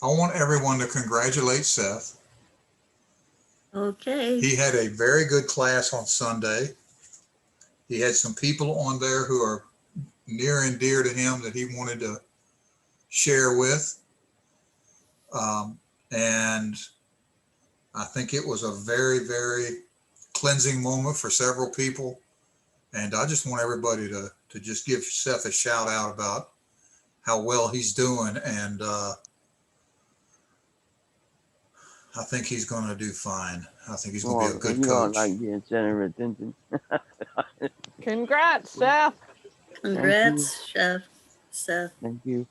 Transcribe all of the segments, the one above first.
I want everyone to congratulate Seth. Okay. He had a very good class on Sunday. He had some people on there who are near and dear to him that he wanted to share with. And I think it was a very, very cleansing moment for several people. And I just want everybody to just give Seth a shout out about how well he's doing. And I think he's going to do fine. I think he's going to be a good You coach. don't like being center of attention. Congrats, Seth. Congrats, Chef Seth. Thank you.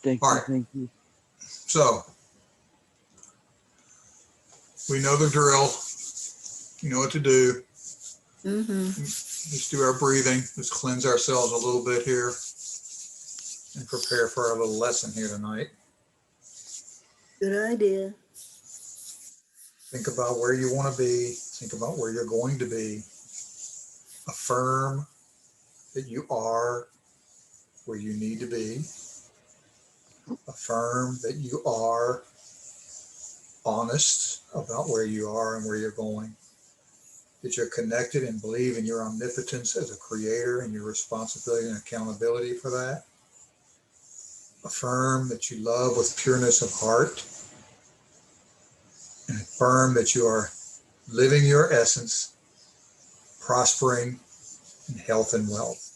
Thank All you. right. Thank you. So we know the drill. You know what to do. Let's do our breathing. Let's cleanse ourselves a little bit here and prepare for our little lesson here tonight. Good idea. Think about where you want to be. Think about where you're going to be. Affirm that you are where you need to be. Affirm that you are honest about where you are and where you're going. That you're connected and believe in your omnipotence as a creator and your responsibility and accountability for that. Affirm that you love with pureness of heart. And affirm that you are living your essence, prospering in health and wealth.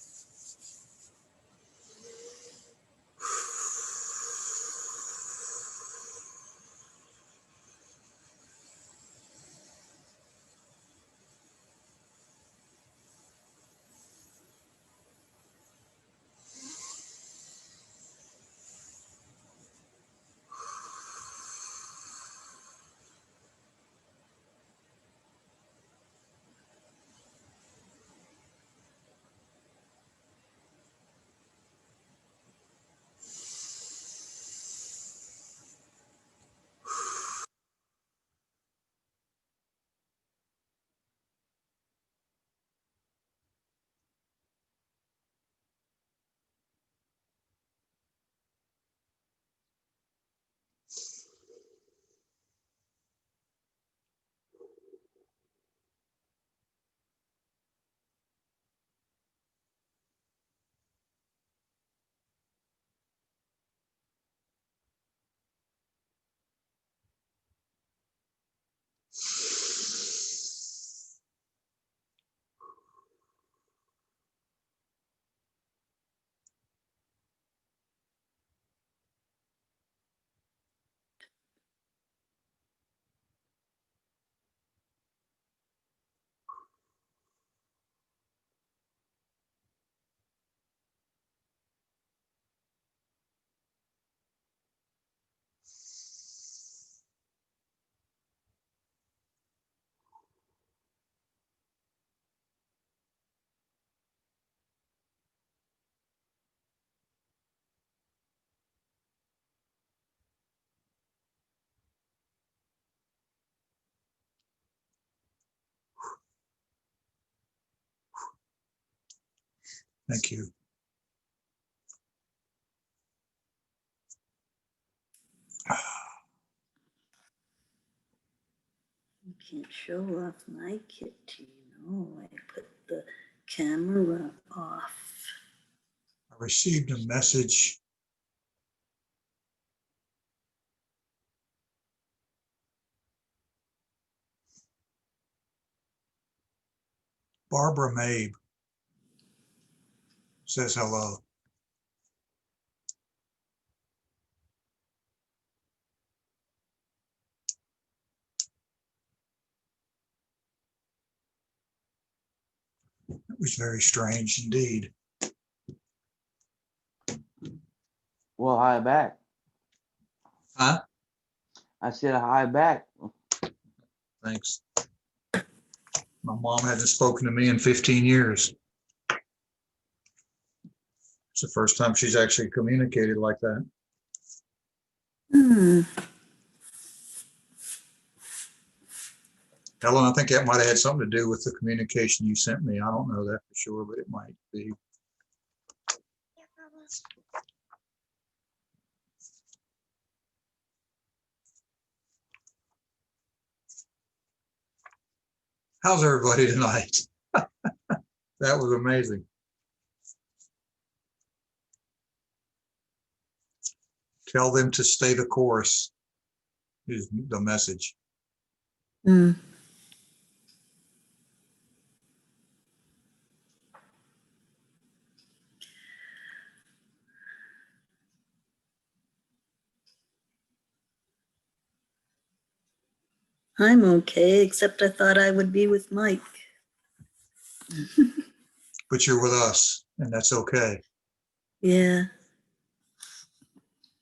Thank you. You can't show off my kitty. No, I put the camera off. I received a message Barbara Mabe says hello. It was very strange indeed. Well, hi back. Huh? I said hi back. Thanks. My mom hasn't spoken to me in 15 years. It's the first time she's actually communicated like that. Helen, I think that might have had something to do with the communication you sent me. I don't know that for sure, but it might be. How's everybody tonight? That was amazing. Tell them to stay the course is the message. Mm. I'm okay, except I thought I would be with Mike. But you're with us, and that's okay. Yeah.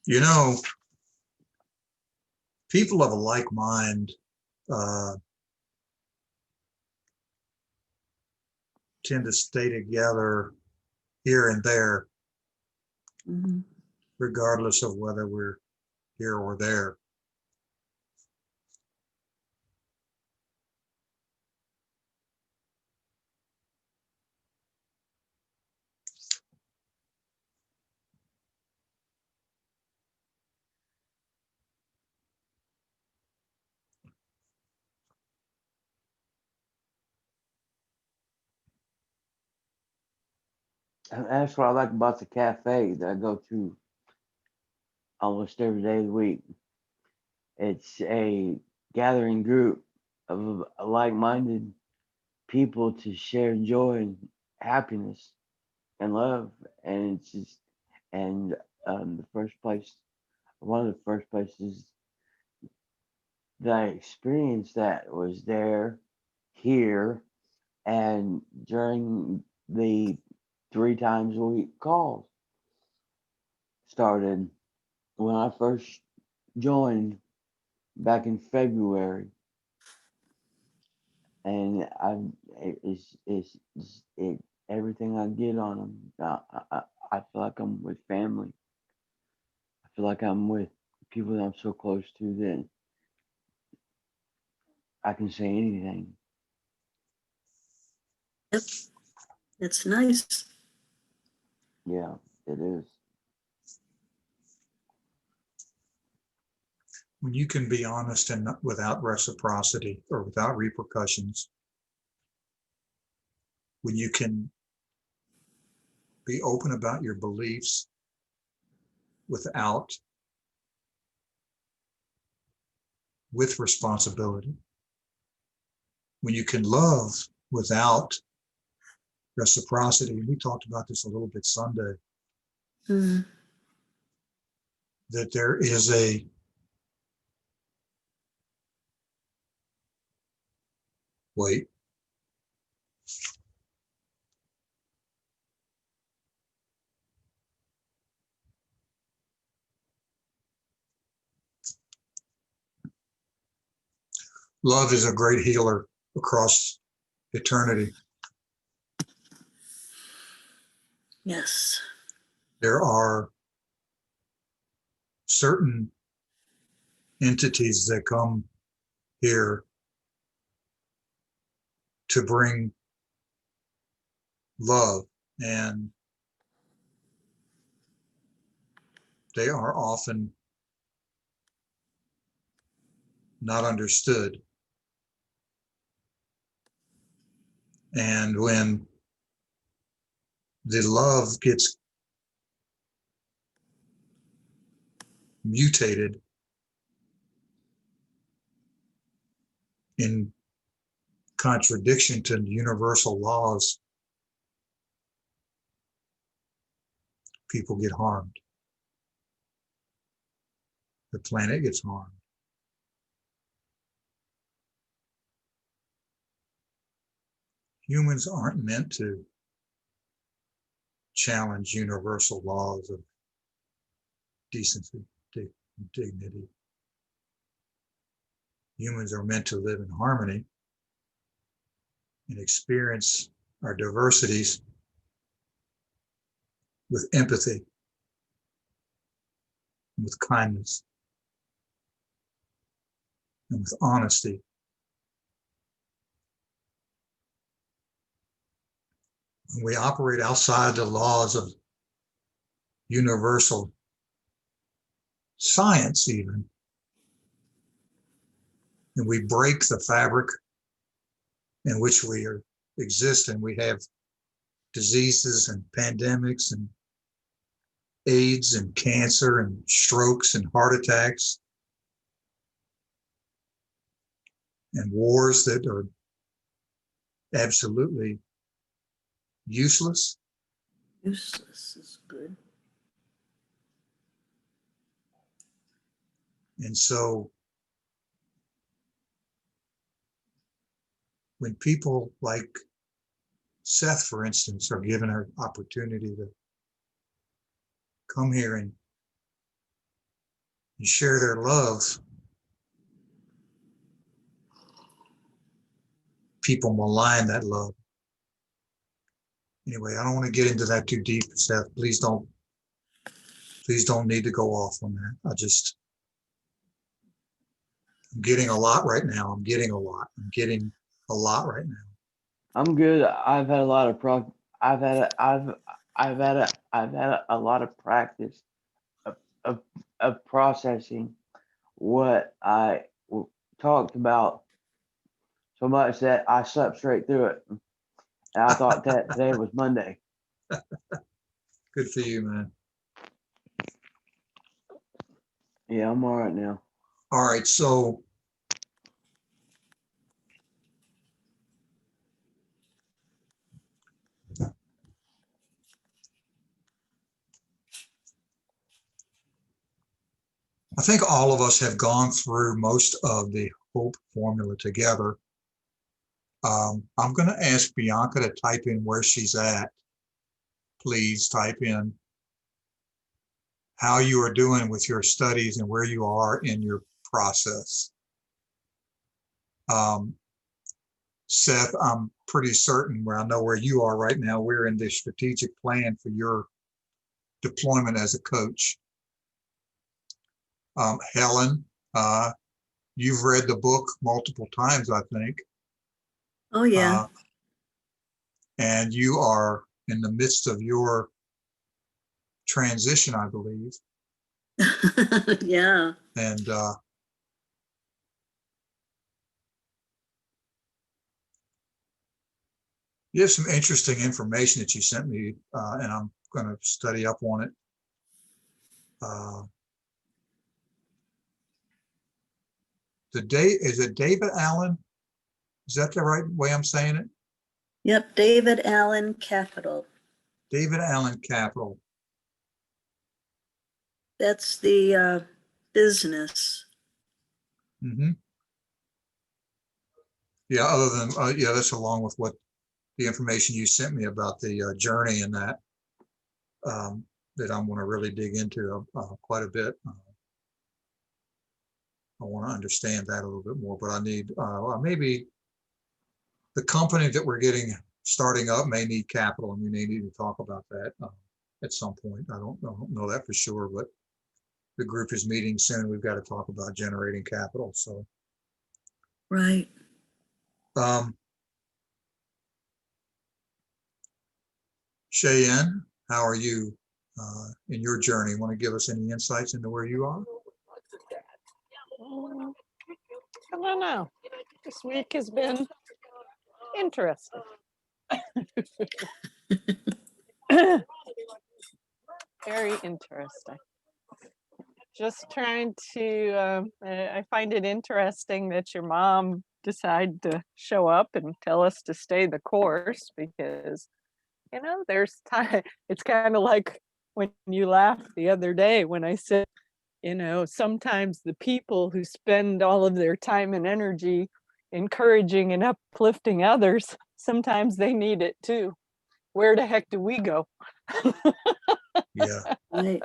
You know, people of a like mind tend to stay together here and there, Mm-hmm. regardless of whether we're here or there. And that's what I like about the cafe that I go to almost every day of the week. It's a gathering group of like-minded people to share joy and happiness and love. And it's just, and the first place, one of the first places that I experienced that was there, here, and during the 3 times a week calls started when I first joined back in February, and it's everything I get on them. I feel like I'm with family. I feel like I'm with people that I'm so close to that I can say anything. Yep. That's nice. Yeah, it is. When you can be honest and without reciprocity or without repercussions, when you can be open about your beliefs with responsibility, when you can love without reciprocity. And we talked about this a little bit Sunday, Mm. that there is a wait. Love is a great healer across eternity. Yes. There are certain entities that come here to bring love, and they are often not understood. And when the love gets mutated in contradiction to universal laws, people get harmed. The planet gets harmed. Humans aren't meant to challenge universal laws of decency, dignity. Humans are meant to live in harmony and experience our diversities with empathy, with kindness, and with honesty. When we operate outside the laws of universal science, even, and we break the fabric in which we are exist, and we have diseases and pandemics and AIDS and cancer and strokes and heart attacks and wars that are absolutely useless. Useless is good. And so when people like Seth, for instance, are given an opportunity to come here and share their love, people malign that love. Anyway, I don't want to get into that too deep, Seth. Please don't need to go off on that. I'm getting a lot right now. I'm getting a lot right now. I'm good. I've had a lot of I've had a lot of practice of processing what I talked about so much that I slept straight through it. And I thought that today was Monday. Good for you, man. Yeah, I'm all right now. All right, so I think all of us have gone through most of the HOPE formula together. I'm going to ask Bianca to type in where she's at. Please type in how you are doing with your studies and where you are in your process. Seth, I'm pretty certain where I know where you are right now. We're in the strategic plan for your deployment as a coach. Helen, you've read the book multiple times, I think. Oh, yeah. And you are in the midst of your transition, I believe. Yeah. And you have some interesting information that you sent me, and I'm going to study up on it. Is it David Allen? Is that the right way I'm saying it? Yep, David Allen Capital. David Allen Capital. That's the business. Mm-hmm. Yeah, other than, yeah, that's along with what the information you sent me about the journey and that, that I'm going to really dig into quite a bit. I want to understand that a little bit more, but I need, maybe the company that we're starting up may need capital, and we may need to talk about that at some point. I don't know that for sure, but the group is meeting soon. We've got to talk about generating capital. So, Right. Cheyenne, how are you in your journey? Want to give us any insights into where you are? I don't know. This week has been interesting. Very interesting. Just trying to, I find it interesting that your mom decided to show up and tell us to stay the course because, there's time. It's kind of like when you laughed the other day when I said, sometimes the people who spend all of their time and energy encouraging and uplifting others, sometimes they need it too. Where the heck do we go? Yeah. Right.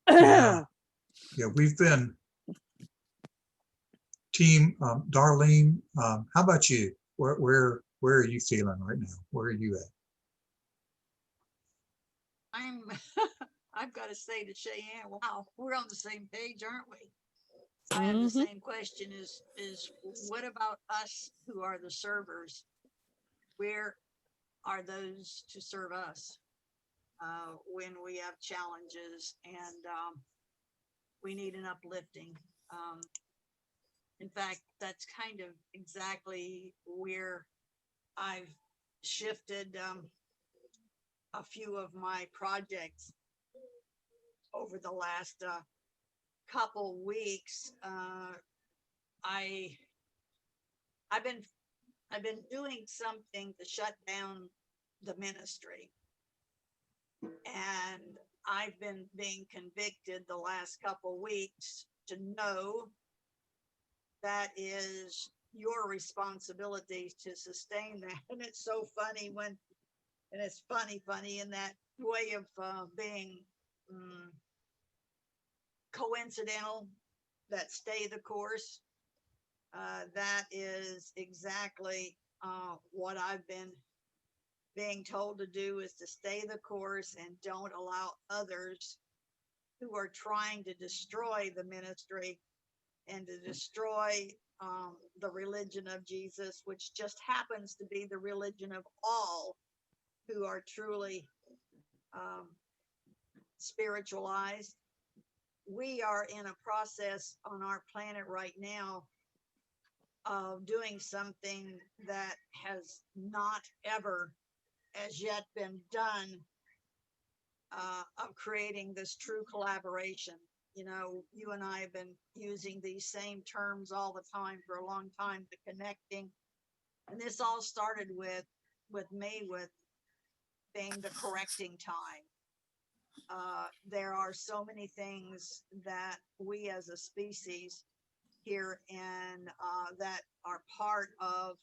Yeah. Yeah. We've been team, Darlene, how about you? Where are you feeling right now? Where are you at? I've got to say to Cheyenne, wow, we're on the same page, aren't we? I have the same question is what about us who are the servers? Where are those to serve us when we have challenges and we need an uplifting? In fact, that's kind of exactly where I've shifted a few of my projects over the last couple weeks. I I've been doing something to shut down the ministry, and I've been being convicted the last couple weeks to know that is your responsibility to sustain that. And it's so funny when, and it's funny in that way of being coincidental, that stay the course. That is exactly what I've been being told to do, is to stay the course and don't allow others who are trying to destroy the ministry and to destroy the religion of Jesus, which just happens to be the religion of all who are truly spiritualized. We are in a process on our planet right now of doing something that has not ever as yet been done, of creating this true collaboration. You know, you and I have been using these same terms all the time for a long time, the connecting. And this all started with me with being the correcting time. There are so many things that we as a species here and that are part of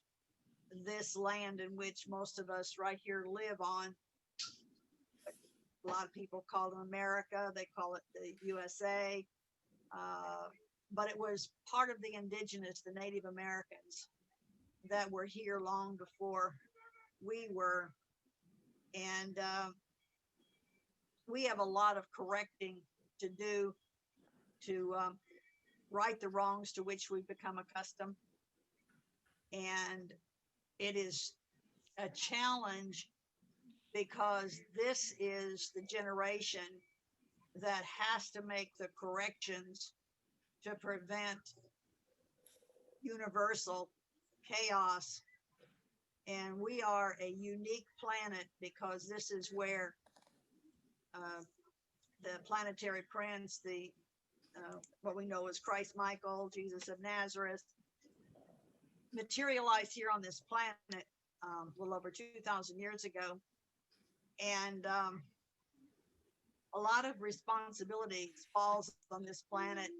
this land in which most of us right here live on. A lot of people call them America, they call it the USA, but it was part of the indigenous, the Native Americans that were here long before we were. And we have a lot of correcting to do to right the wrongs to which we've become accustomed. And it is a challenge because this is the generation that has to make the corrections to prevent universal chaos. And we are a unique planet because this is where the planetary prince, the what we know as Christ Michael, Jesus of Nazareth, materialized here on this planet a little over 2,000 years ago. And a lot of responsibility falls on this planet,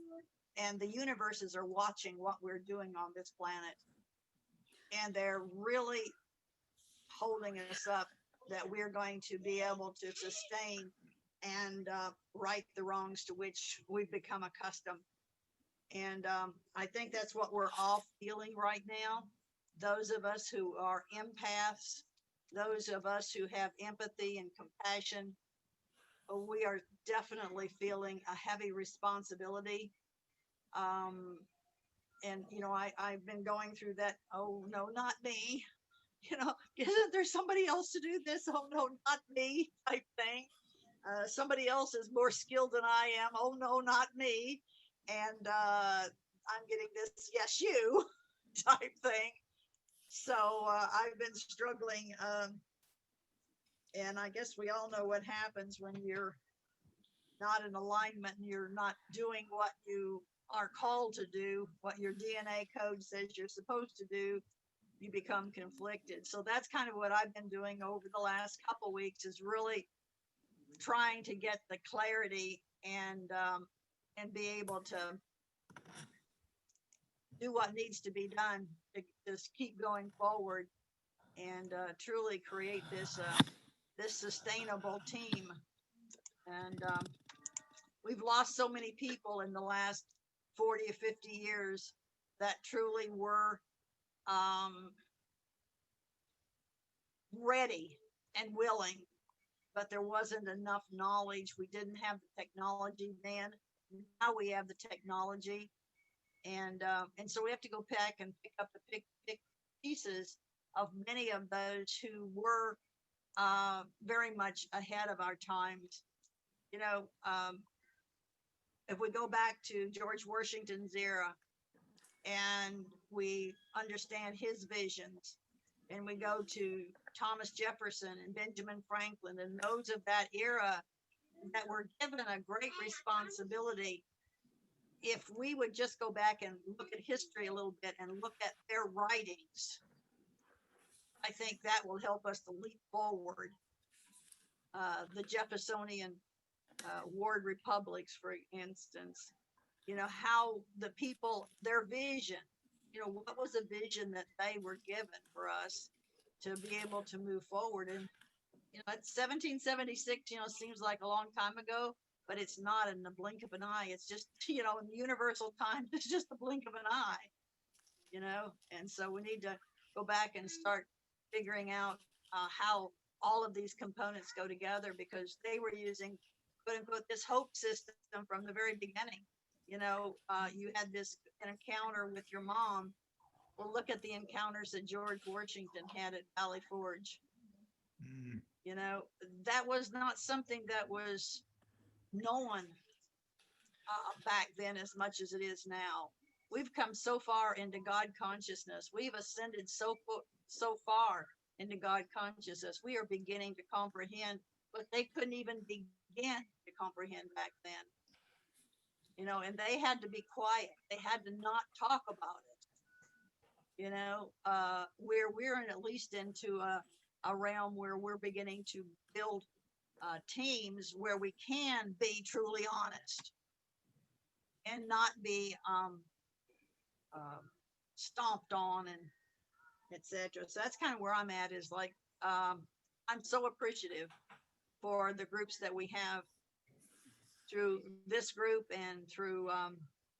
and the universes are watching what we're doing on this planet. And they're really holding us up that we're going to be able to sustain and right the wrongs to which we've become accustomed. And I think that's what we're all feeling right now. Those of us who are empaths, those of us who have empathy and compassion, we are definitely feeling a heavy responsibility. And, you know, I've been going through that, oh, no, not me. You know, isn't there somebody else to do this? Oh, no, not me type thing. Somebody else is more skilled than I am. Oh, no, not me. And I'm getting this, yes, you type thing. So I've been struggling. And I guess we all know what happens when you're not in alignment and you're not doing what you are called to do, what your DNA code says you're supposed to do. You become conflicted. So that's kind of what I've been doing over the last couple weeks, is really trying to get the clarity and be able to do what needs to be done to just keep going forward and truly create this this sustainable team. And we've lost so many people in the last 40 or 50 years that truly were ready and willing, but there wasn't enough knowledge. We didn't have the technology then. Now we have the technology, and so we have to go back and pick up the pick pieces of many of those who were very much ahead of our times. You know, if we go back to George Washington's era, and we understand his visions, and we go to Thomas Jefferson and Benjamin Franklin and those of that era that were given a great responsibility. If we would just go back and look at history a little bit and look at their writings, I think that will help us to leap forward. The Jeffersonian ward republics, for instance, you know, how the people, their vision, you know, what was a vision that they were given for us to be able to move forward. And, you know, it's 1776, you know, seems like a long time ago, but it's not in the blink of an eye. It's just, you know, in universal time, it's just the blink of an eye, you know. And so we need to go back and start figuring out how all of these components go together, because they were using, quote unquote, this hope system from the very beginning. You know, you had this encounter with your mom. Well, look at the encounters that George Washington had at Valley Forge. Mm. You know, that was not something that was known back then as much as it is now. We've come so far into God consciousness. We've ascended so far into God consciousness. We are beginning to comprehend what they couldn't even begin to comprehend back then. You know, and they had to be quiet. They had to not talk about it. You know, where we're at least into a realm where we're beginning to build teams where we can be truly honest and not be stomped on and etc. So that's kind of where I'm at, is like, I'm so appreciative for the groups that we have through this group and through,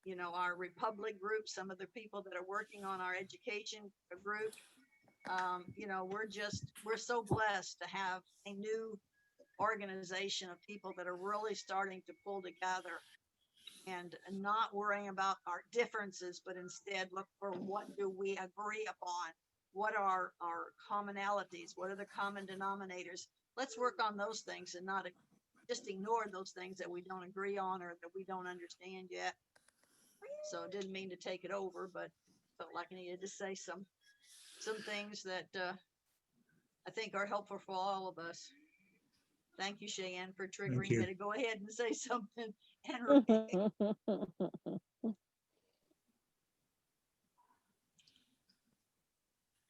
you know, our Republic group, some of the people that are working on our education group. You know, we're so blessed to have a new organization of people that are really starting to pull together and not worrying about our differences, but instead look for what do we agree upon? What are our commonalities? What are the common denominators? Let's work on those things and not just ignore those things that we don't agree on or that we don't understand yet. So I didn't mean to take it over, but felt like I needed to say some things that I think are helpful for all of us. Thank you, Cheyenne, for triggering me to go ahead and say something and repeat.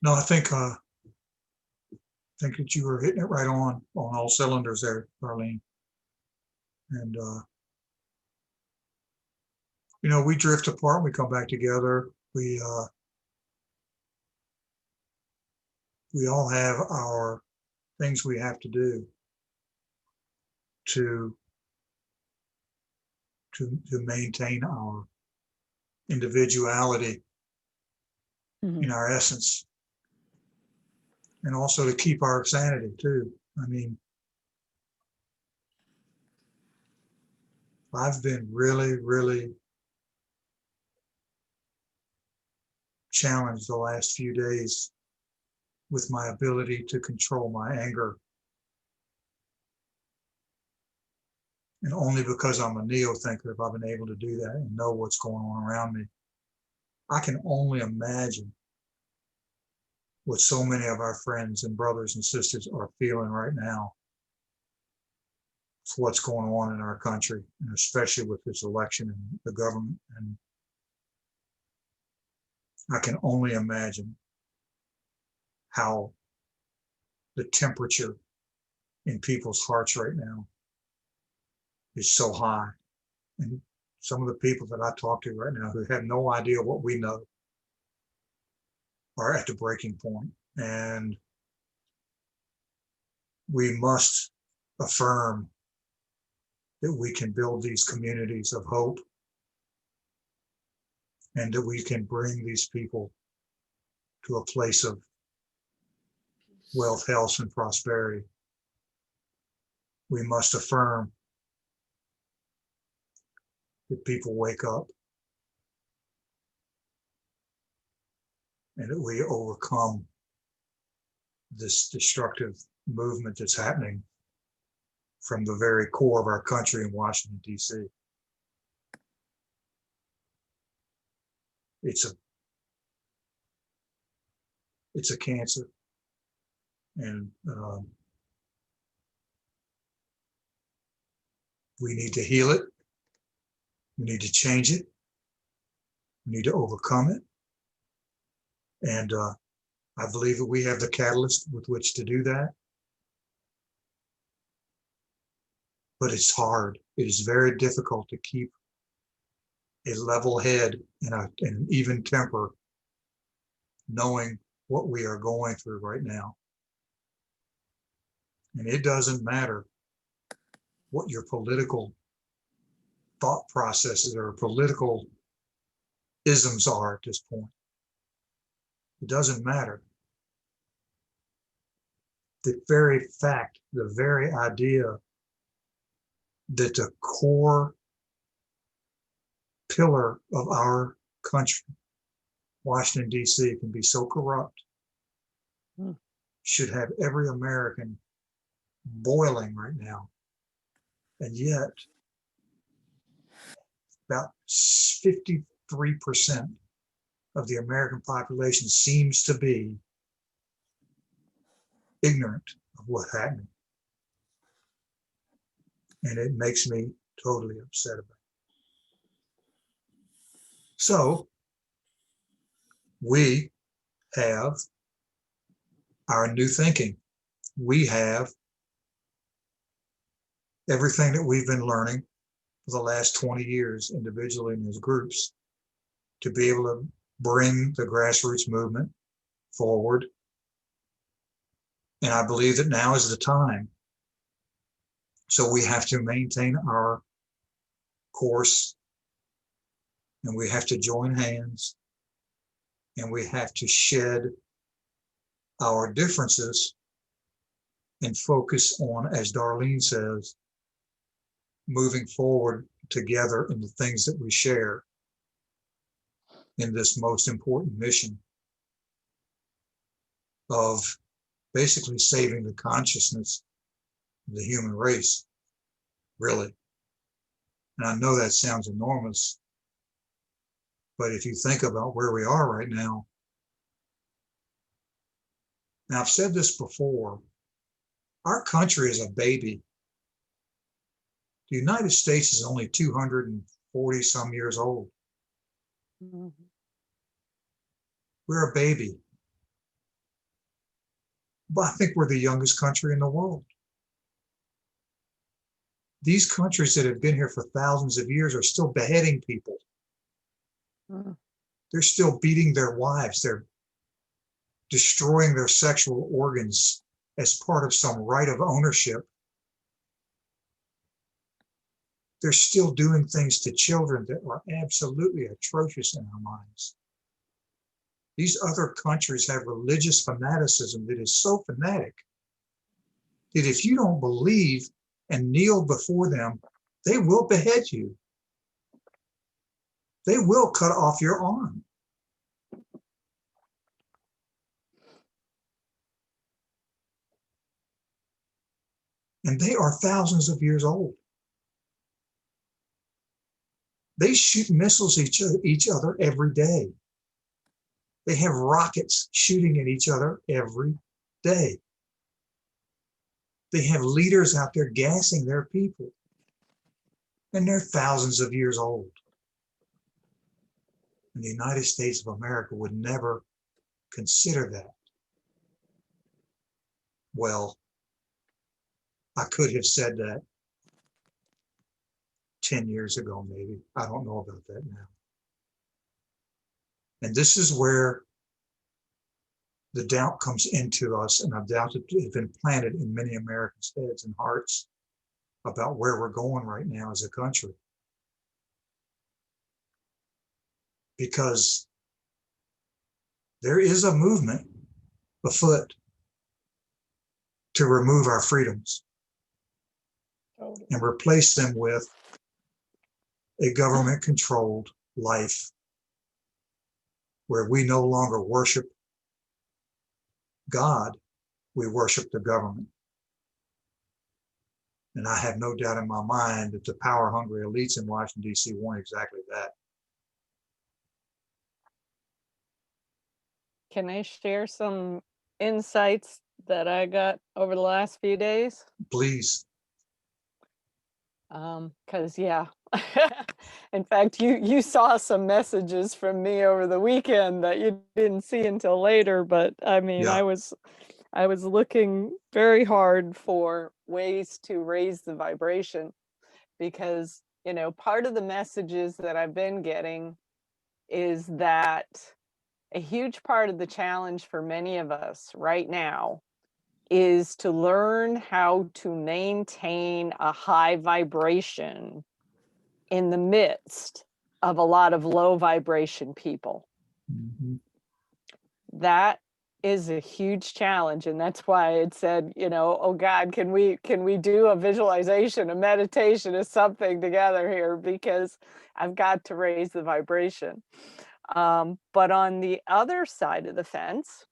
No, I think that you were hitting it right on all cylinders there, Darlene. And you know, we drift apart, we come back together. We all have our things we have to do to maintain our individuality in our essence, and also to keep our sanity too. I mean, I've been really, really challenged the last few days with my ability to control my anger. And only because I'm a neo-thinker have I been able to do that and know what's going on around me. I can only imagine what so many of our friends and brothers and sisters are feeling right now. It's what's going on in our country, and especially with this election and the government. And I can only imagine how the temperature in people's hearts right now is so high. And some of the people that I talk to right now who have no idea what we know are at the breaking point. And we must affirm that we can build these communities of hope and that we can bring these people to a place of wealth, health, and prosperity. We must affirm that people wake up and that we overcome this destructive movement that's happening from the very core of our country in Washington, D.C. It's a cancer, and we need to heal it. We need to change it. We need to overcome it. And I believe that we have the catalyst with which to do that. But it's hard. It is very difficult to keep a level head and an even temper, knowing what we are going through right now. And it doesn't matter what your political thought processes or political isms are at this point. It doesn't matter. The very fact, the very idea that the core pillar of our country, Washington, D.C., can be so corrupt, should have every American boiling right now. And yet, about 53% of the American population seems to be ignorant of what's happening. And it makes me totally upset about it. So we have our new thinking. We have everything that we've been learning for the last 20 years individually and as groups to be able to bring the grassroots movement forward. And I believe that now is the time. So we have to maintain our course, and we have to join hands, and we have to shed our differences and focus on, as Darlene says, moving forward together in the things that we share in this most important mission of basically saving the consciousness of the human race, really. And I know that sounds enormous, but if you think about where we are right now, now I've said this before, our country is a baby. The United States is only 240 some years old. Mhm. We're a baby. But I think we're the youngest country in the world. These countries that have been here for thousands of years are still beheading people. They're still beating their wives. They're destroying their sexual organs as part of some right of ownership. They're still doing things to children that are absolutely atrocious in our minds. These other countries have religious fanaticism that is so fanatic that if you don't believe and kneel before them, they will behead you. They will cut off your arm. And they are thousands of years old. They shoot missiles at each other every day. They have rockets shooting at each other every day. They have leaders out there gassing their people. And they're thousands of years old. And the United States of America would never consider that. Well, I could have said that 10 years ago, maybe. I don't know about that now. And this is where the doubt comes into us, and I've doubted it's been planted in many Americans' heads and hearts about where we're going right now as a country. Because there is a movement afoot to remove our freedoms and replace them with a government-controlled life where we no longer worship God, we worship the government. And I have no doubt in my mind that the power-hungry elites in Washington, D.C. want exactly that. can I share some insights that I got over the last few days? Please. Because yeah, in fact, you saw some messages from me over the weekend that you didn't see until later. But I mean, Yeah. I was looking very hard for ways to raise the vibration because, you know, part of the messages that I've been getting is that a huge part of the challenge for many of us right now is to learn how to maintain a high vibration in the midst of a lot of low vibration people. Mhm. That is a huge challenge, and that's why it said, you know, oh God, can we do a visualization, a meditation, or something together here, because I've got to raise the vibration. But on the other side of the fence,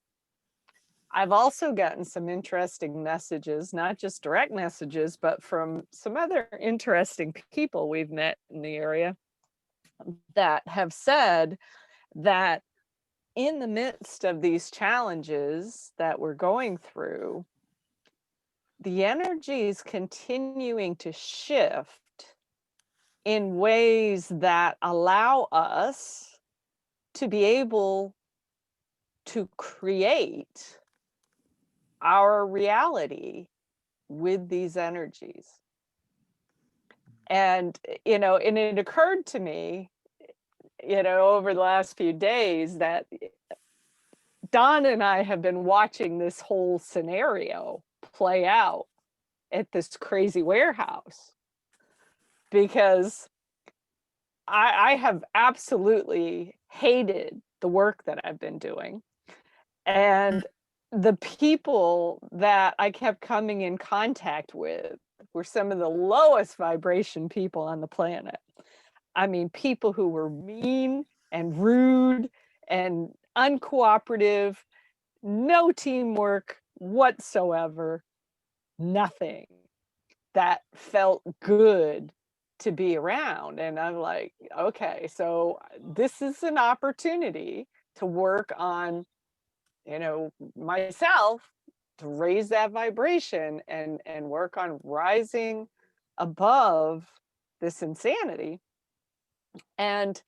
I've also gotten some interesting messages, not just direct messages, but from some other interesting people we've met in the area that have said that in the midst of these challenges that we're going through, the energy is continuing to shift in ways that allow us to be able to create our reality with these energies. And, you know, and it occurred to me, you know, over the last few days that Don and I have been watching this whole scenario play out at this crazy warehouse because I have absolutely hated the work that I've been doing. And the people that I kept coming in contact with were some of the lowest vibration people on the planet. I mean, people who were mean and rude and uncooperative, no teamwork whatsoever, nothing that felt good to be around. And I'm like, okay, so this is an opportunity to work on, you know, myself, to raise that vibration and work on rising above this insanity. And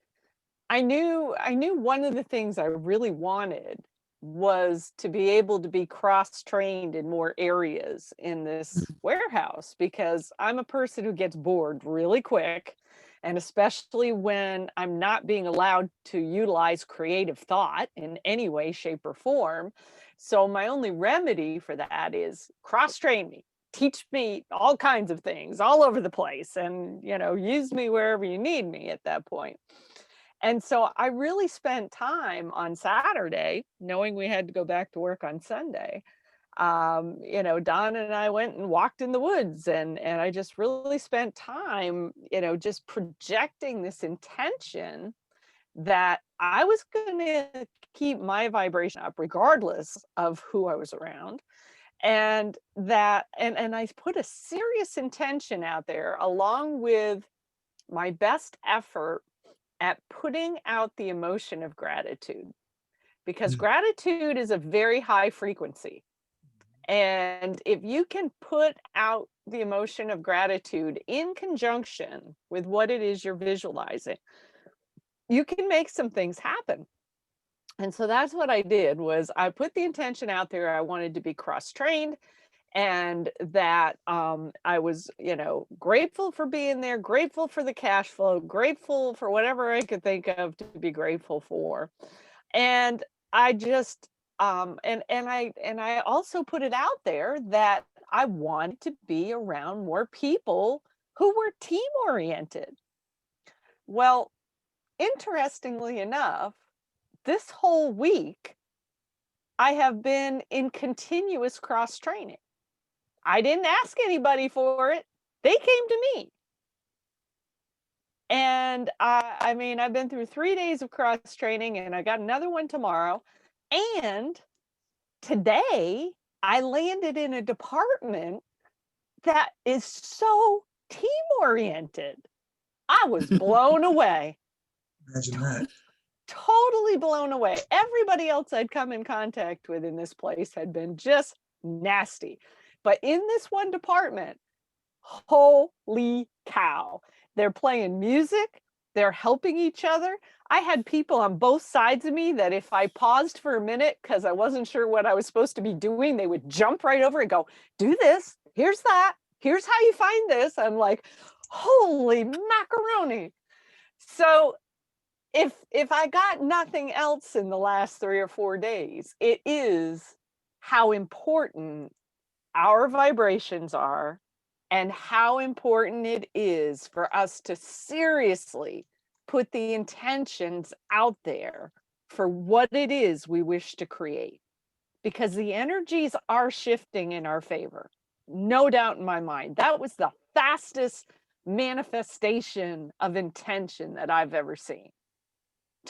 I knew one of the things I really wanted was to be able to be cross-trained in more areas in this warehouse because I'm a person who gets bored really quick, and especially when I'm not being allowed to utilize creative thought in any way, shape, or form. So my only remedy for that is cross-train me. Teach me all kinds of things all over the place and, you know, use me wherever you need me at that point. And so I really spent time on Saturday, knowing we had to go back to work on Sunday. You know, Don and I went and walked in the woods, and I just really spent time, you know, just projecting this intention that I was going to keep my vibration up regardless of who I was around. And that, and I put a serious intention out there along with my best effort at putting out the emotion of gratitude, because gratitude is a very high frequency. And if you can put out the emotion of gratitude in conjunction with what it is you're visualizing, you can make some things happen. And so that's what I did was I put the intention out there. I wanted to be cross-trained, and that I was, you know, grateful for being there, grateful for the cash flow, grateful for whatever I could think of to be grateful for. And I just and I also put it out there that I wanted to be around more people who were team oriented. Well, interestingly enough, this whole week I have been in continuous cross training. I didn't ask anybody for it. They came to me. And I mean, I've been through 3 days of cross training and I got another one tomorrow. And today I landed in a department that is so team oriented. I was blown away. Imagine that. totally blown away. Everybody else I'd come in contact with in this place had been just nasty. But in this one department, holy cow, they're playing music, they're helping each other. I had people on both sides of me that if I paused for a minute because I wasn't sure what I was supposed to be doing, they would jump right over and go, do this, here's that, here's how you find this. I'm like, holy macaroni. So if I got nothing else in the last 3 or 4 days, it is how important our vibrations are and how important it is for us to seriously put the intentions out there for what it is we wish to create. Because the energies are shifting in our favor. No doubt in my mind. That was the fastest manifestation of intention that I've ever seen.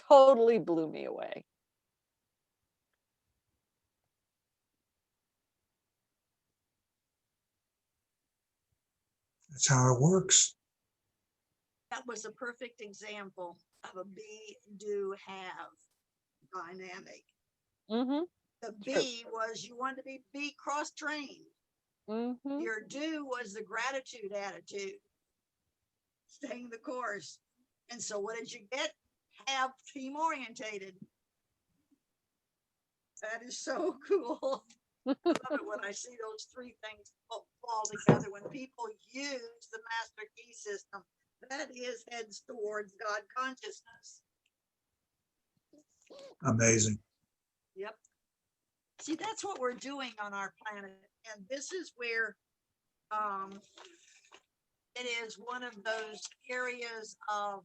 Totally blew me away. That's how it works. That was a perfect example of a be, do, have dynamic. Mm-hmm. The be was you wanted to be cross-trained. Mm-hmm. Your do was the gratitude attitude, staying the course. And so what did you get? Have, team orientated. That is so cool. I love it when I see those three things fall together. When people use the master key system, that is heads towards God consciousness. Amazing. Yep. See, that's what we're doing on our planet. And this is where it is one of those areas of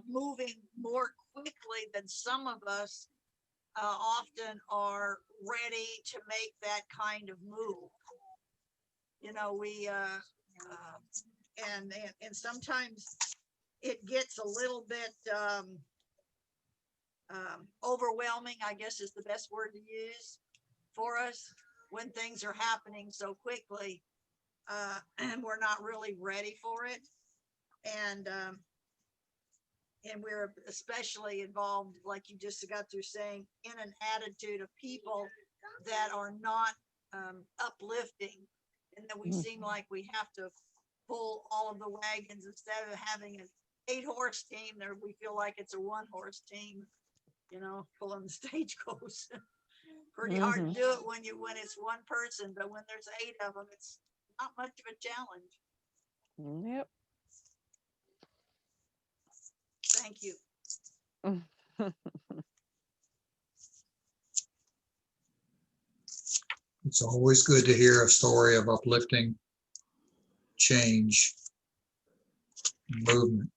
moving more quickly than some of us often are ready to make that kind of move. You know, we and sometimes it gets a little bit overwhelming, I guess is the best word to use for us when things are happening so quickly and we're not really ready for it. And we're especially involved, like you just got through saying, in an attitude of people that are not uplifting, and that we seem like we have to pull all of the wagons instead of having an 8-horse team. There, we feel like it's a 1-horse team, you know, pulling the stagecoach. Pretty hard to do it when it's one person, but when there's 8 of them, it's not much of a challenge. Yep. Thank you. It's always good to hear a story of uplifting change, movement.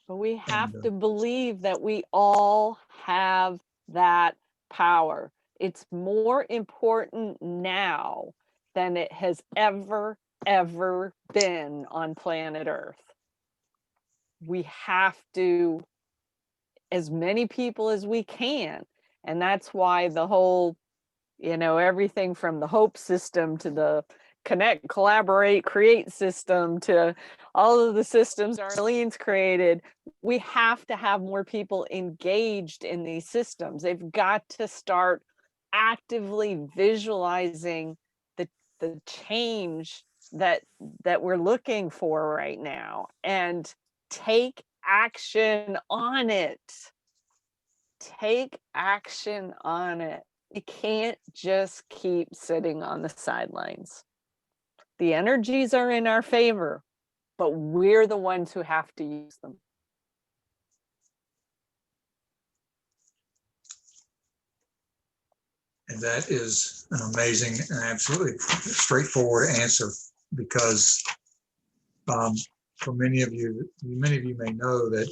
But we have to believe that we all have that power. It's more important now than it has ever been on planet Earth. We have to, as many people as we can. And that's why the whole, you know, everything from the hope system to the connect, collaborate, create system to all of the systems Arlene's created, we have to have more people engaged in these systems. They've got to start actively visualizing the change that we're looking for right now and take action on it. Take action on it. You can't just keep sitting on the sidelines. The energies are in our favor, but we're the ones who have to use them. And that is an amazing and absolutely straightforward answer, because for many of you may know that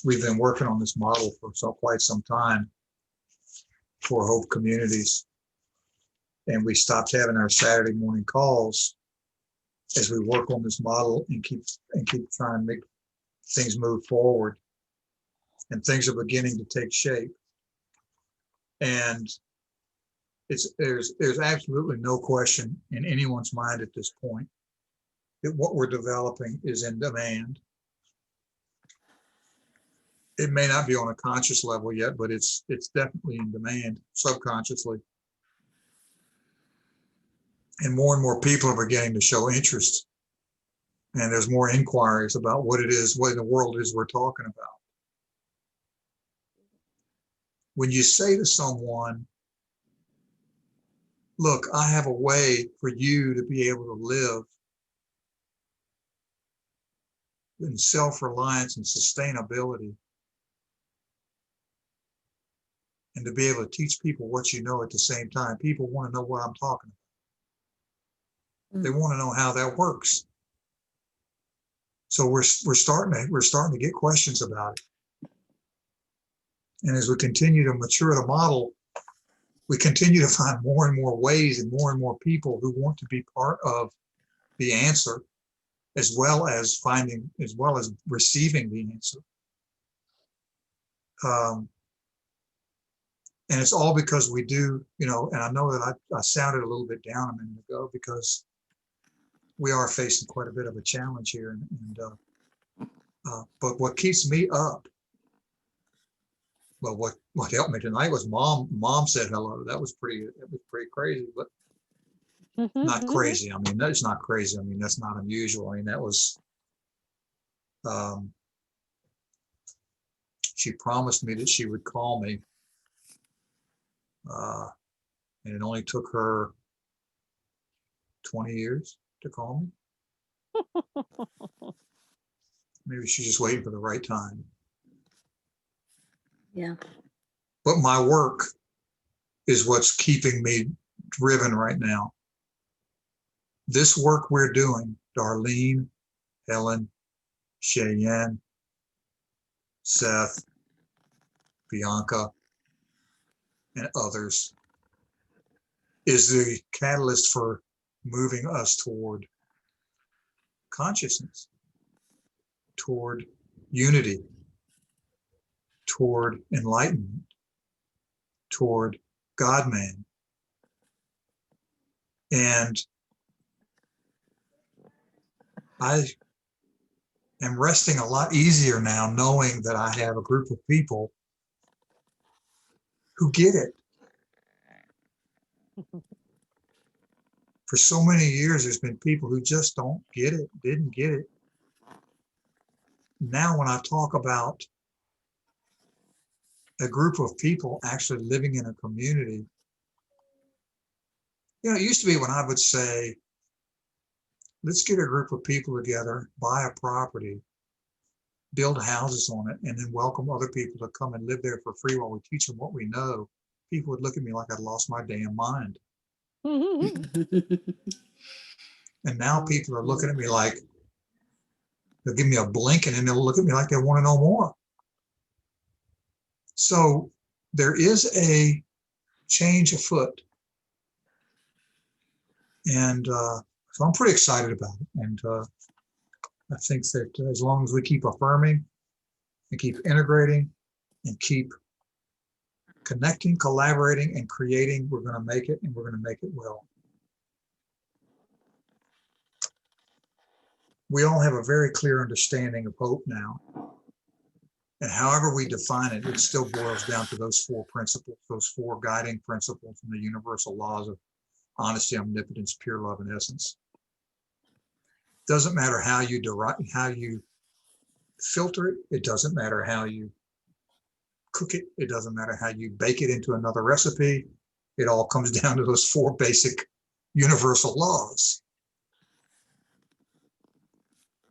we've been working on this model for quite some time for Hope Communities. And we stopped having our Saturday morning calls as we work on this model and keep trying to make things move forward. And things are beginning to take shape. And there's absolutely no question in anyone's mind at this point that what we're developing is in demand. It may not be on a conscious level yet, but it's definitely in demand subconsciously. And more people are beginning to show interest. And there's more inquiries about what it is, what in the world it is we're talking about. When you say to someone, look, I have a way for you to be able to live in self-reliance and sustainability, and to be able to teach people what you know at the same time, people want to know what I'm talking about. They want to know how that works. So we're starting to get questions about it. And as we continue to mature the model, we continue to find more and more ways and more people who want to be part of the answer, as well as receiving the answer. And it's all because we do, and I know that I sounded a little bit down a minute ago, because we are facing quite a bit of a challenge here. But what keeps me up, well, what helped me tonight was mom said hello. That was pretty crazy, but not crazy. I mean, that's not crazy. I mean, that's not unusual. I mean, that was, she promised me that she would call me. And it only took her 20 years to call me. Maybe she's just waiting for the right time. Yeah. But my work is what's keeping me driven right now. This work we're doing, Darlene, Helen, Sheyenne, Seth, Bianca, and others, is the catalyst for moving us toward consciousness, toward unity, toward enlightenment, toward God-man. And I am resting a lot easier now, knowing that I have a group of people who get it. For so many years, there's been people who just don't get it, didn't get it. Now, when I talk about a group of people actually living in a community, it used to be when I would say, let's get a group of people together, buy a property, build houses on it, and then welcome other people to come and live there for free while we teach them what we know. People would look at me like I'd lost my damn mind. And now people are looking at me like, they'll give me a blink and then they'll look at me like they want to know more. So there is a change afoot. And so I'm pretty excited about it. And I think that as long as we keep affirming and keep integrating and keep connecting, collaborating, and creating, we're going to make it, and we're going to make it well. We all have a very clear understanding of hope now. And however we define it, it still boils down to those four principles, those four guiding principles from the universal laws of honesty, omnipotence, pure love, and essence. Doesn't matter how you filter it. It doesn't matter how you cook it. It doesn't matter how you bake it into another recipe. It all comes down to those four basic universal laws.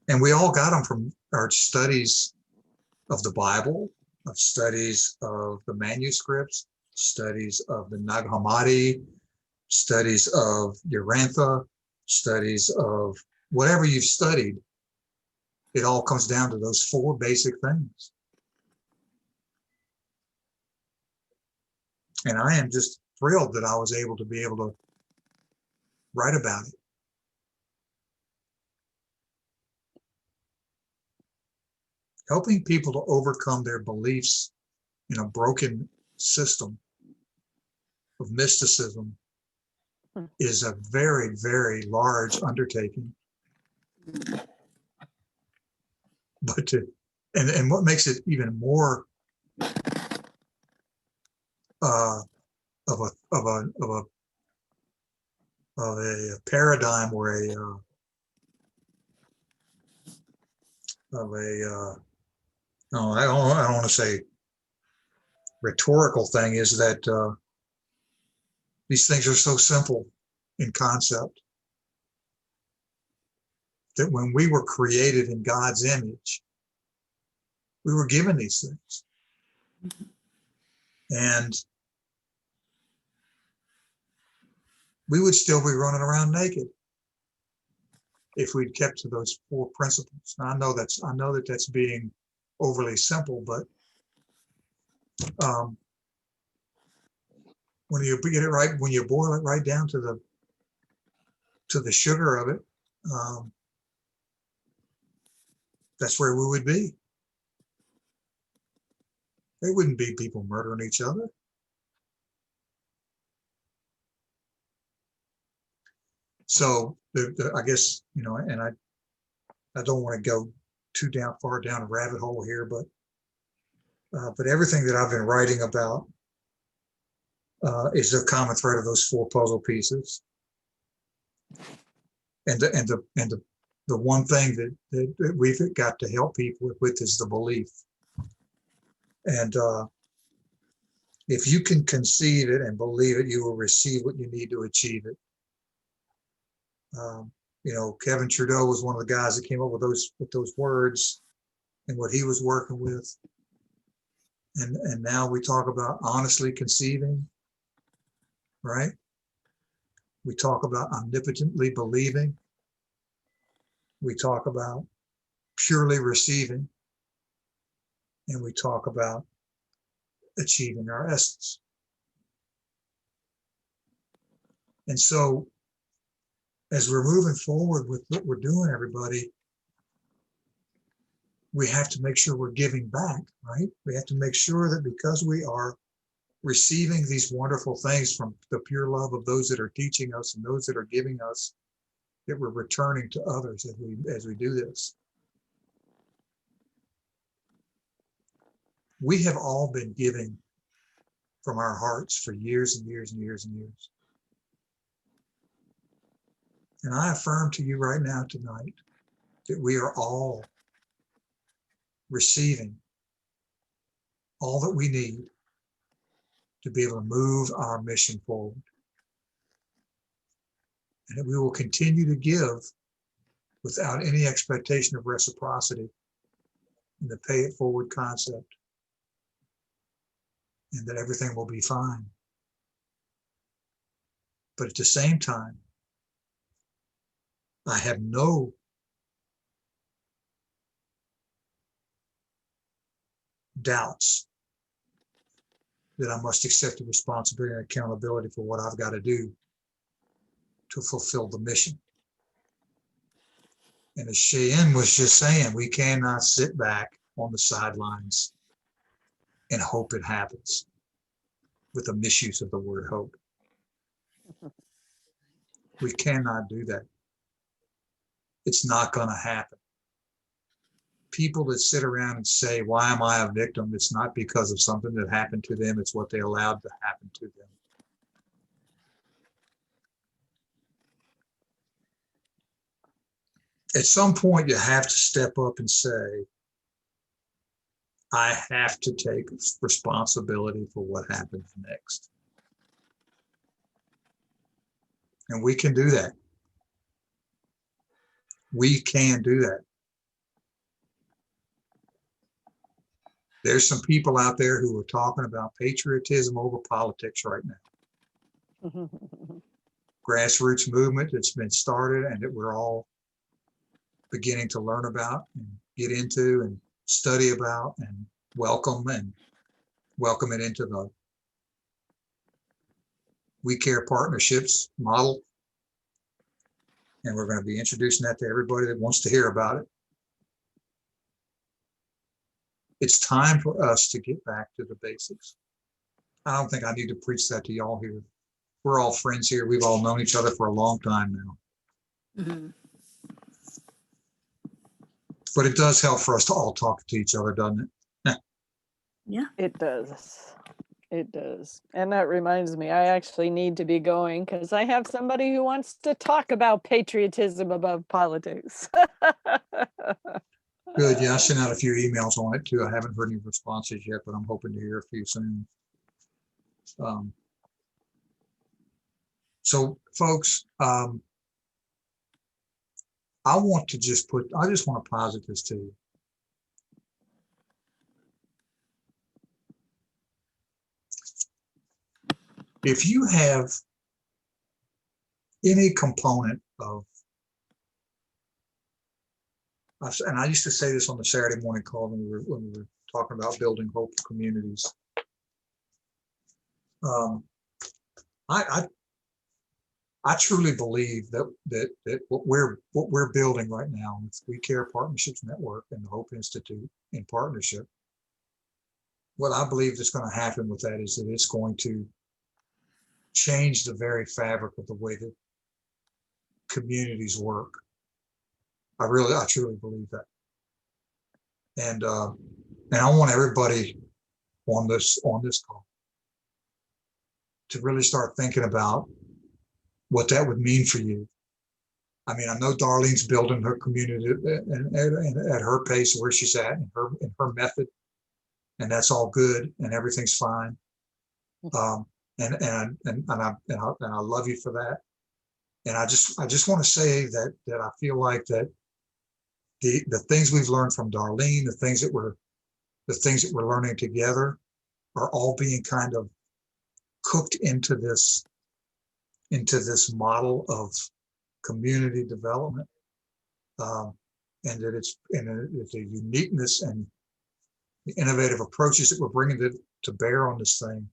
And we all got them from our studies of the Bible, of studies of the manuscripts, studies of the Nag Hammadi, studies of Urantha, studies of whatever you've studied. It all comes down to those four basic things. And I am just thrilled that I was able to write about it. Helping people to overcome their beliefs in a broken system of mysticism is a very, very large undertaking. and what makes it even more of a paradigm or no, I don't want to say rhetorical thing, is that these things are so simple in concept that when we were created in God's image, we were given these things. And we would still be running around naked if we'd kept to those 4 principles. Now, I know that that's being overly simple, but when you get it right, when you boil it right down to the sugar of it, that's where we would be. There wouldn't be people murdering each other. So I guess, and I don't want to go too far down a rabbit hole here, but everything that I've been writing about is the common thread of those 4 puzzle pieces. And the one thing that we've got to help people with is the belief. And if you can conceive it and believe it, you will receive what you need to achieve it. Kevin Trudeau was one of the guys that came up with those words and what he was working with. And now we talk about honestly conceiving, right? We talk about omnipotently believing. We talk about purely receiving. And we talk about achieving our essence. And so, as we're moving forward with what we're doing, everybody, we have to make sure we're giving back, right? We have to make sure that because we are receiving these wonderful things from the pure love of those that are teaching us and those that are giving us, that we're returning to others as we do this. We have all been giving from our hearts for years and years and years and years. And I affirm to you right now tonight that we are all receiving all that we need to be able to move our mission forward. And that we will continue to give without any expectation of reciprocity in the pay it forward concept. And that everything will be fine. But at the same time, I have no doubts that I must accept the responsibility and accountability for what I've got to do to fulfill the mission. And as Sheyenne was just saying, we cannot sit back on the sidelines and hope it happens with the misuse of the word hope. We cannot do that. It's not going to happen. People that sit around and say, why am I a victim? It's not because of something that happened to them. It's what they allowed to happen to them. At some point, you have to step up and say, I have to take responsibility for what happens next. And we can do that. We can do that. There's some people out there who are talking about patriotism over politics right now. Grassroots movement that's been started and that we're all beginning to learn about and get into and study about and welcome it into the We Care Partnerships model. And we're going to be introducing that to everybody that wants to hear about it. It's time for us to get back to the basics. I don't think I need to preach that to y'all here. We're all friends here. We've all known each other for a long time now. Mm-hmm. But it does help for us to all talk to each other, doesn't it? Yeah. It does. It does. And that reminds me, I actually need to be going because I have somebody who wants to talk about patriotism above politics. Good. Yeah, I sent out a few emails on it too. I haven't heard any responses yet, but I'm hoping to hear a few soon. So folks, I just want to posit this to you. If you have any component of, and I used to say this on the Saturday morning call when we were talking about building hope for communities. I truly believe that what we're building right now with We Care Partnerships Network and the Hope Institute in partnership, what I believe is going to happen with that is that it's going to change the very fabric of the way that communities work. I truly believe that. And I want everybody on this call to really start thinking about what that would mean for you. I mean, I know Darlene's building her community and at her pace where she's at in her method, and that's all good and everything's fine. And I love you for that. And I just want to say that I feel like that the things we've learned from Darlene, the things that we're learning together are all being kind of cooked into this model of community development, and that it's the uniqueness and the innovative approaches that we're bringing to bear on this thing.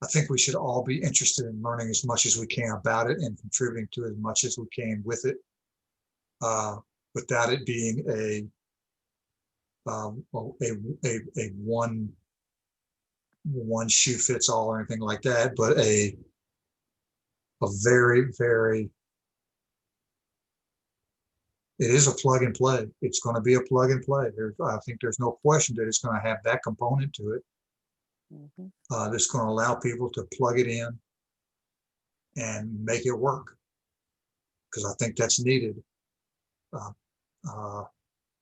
I think we should all be interested in learning as much as we can about it and contributing to as much as we can with it, without it being a one shoe fits all or anything like that, but a very, very, it is a plug and play. It's going to be a plug and play. I think there's no question that it's going to have that component to it. That's going to allow people to plug it in and make it work, because I think that's needed.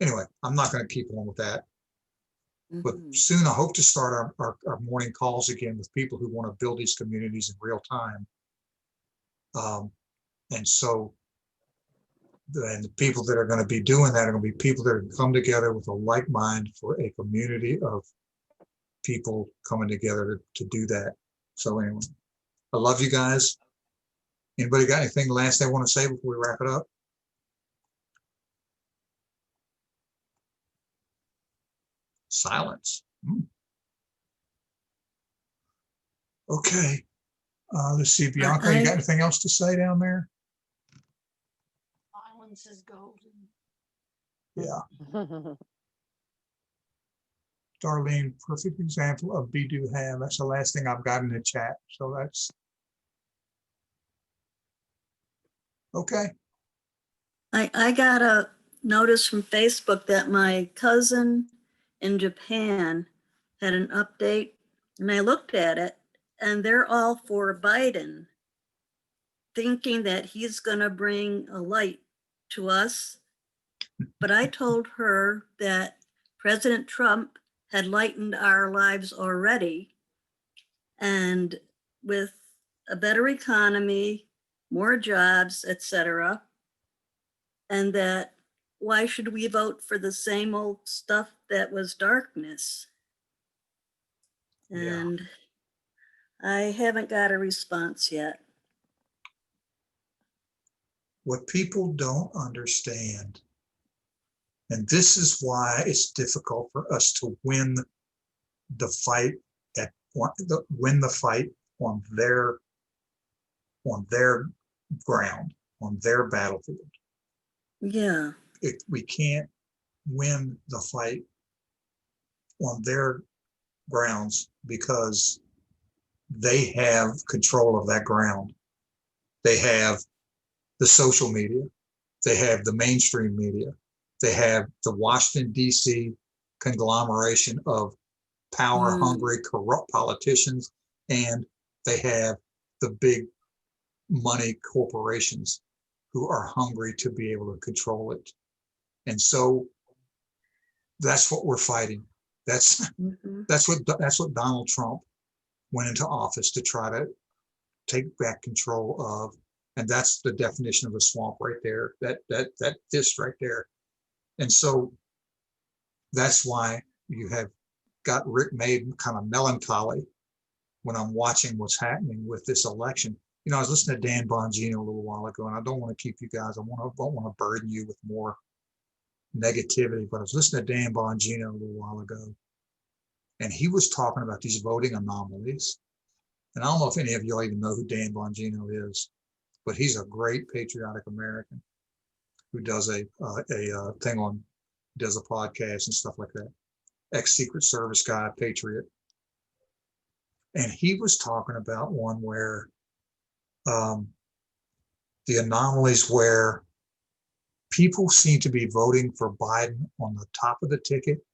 Anyway, I'm not going to keep on with that. But soon I hope to start our morning calls again with people who want to build these communities in real time. And so the people that are going to be doing that are going to be people that are going to come together with a like mind for a community of people coming together to do that. So anyway, I love you guys. Anybody got anything last they want to say before we wrap it up? Silence. Okay. Let's see, Bianca, you got anything else to say down there? Silence is golden. Yeah. Darlene, perfect example of be do have. That's the last thing I've got in the chat. So that's okay. I got a notice from Facebook that my cousin in Japan had an update, and I looked at it, and they're all for Biden, thinking that he's going to bring a light to us. But I told her that President Trump had lightened our lives already, and with a better economy, more jobs, etc., and that why should we vote for the same old stuff that was darkness? And I haven't got a response yet. What people don't understand, and this is why it's difficult for us to win the fight on their ground, on their battlefield. Yeah. We can't win the fight on their grounds because they have control of that ground. They have the social media. They have the mainstream media. They have the Washington, D.C. conglomeration of power-hungry, corrupt politicians, and they have the big money corporations who are hungry to be able to control it. And so that's what we're fighting. That's what Donald Trump went into office to try to take back control of. And that's the definition of a swamp right there, that fist right there. And so that's why you have got Rick made kind of melancholy when I'm watching what's happening with this election. You know, I was listening to Dan Bongino a little while ago, and I don't want to keep you guys, don't want to burden you with more negativity, but I was listening to Dan Bongino a little while ago, and he was talking about these voting anomalies. And I don't know if any of y'all even know who Dan Bongino is, but he's a great patriotic American who does a thing on, does a podcast and stuff like that. Ex-Secret Service guy, patriot. And he was talking about one where the anomalies where people seem to be voting for Biden on the top of the ticket